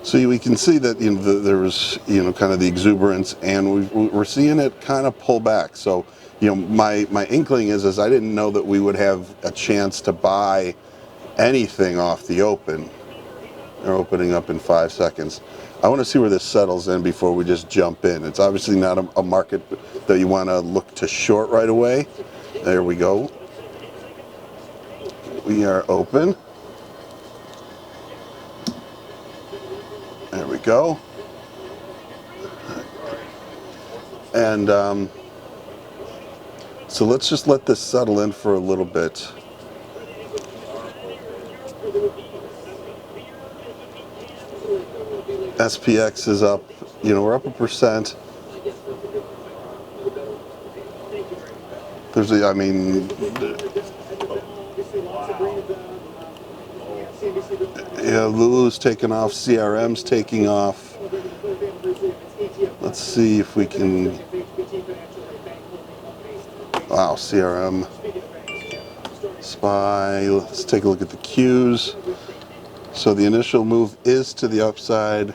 So we can see that there was kind of the exuberance, and we're seeing it kind of pull back. So my inkling is I didn't know that we would have a chance to buy anything off the open. They're opening up in 5 seconds. I want to see where this settles in before we just jump in. It's obviously not a market that you want to look to short right away. There we go. We are open. There we go. And so let's just let this settle in for a little bit. SPX is up, we're up 1%. Lulu's taking off, CRM's taking off. Let's see if we can. Wow, CRM. SPY. Let's take a look at the Qs. So the initial move is to the upside.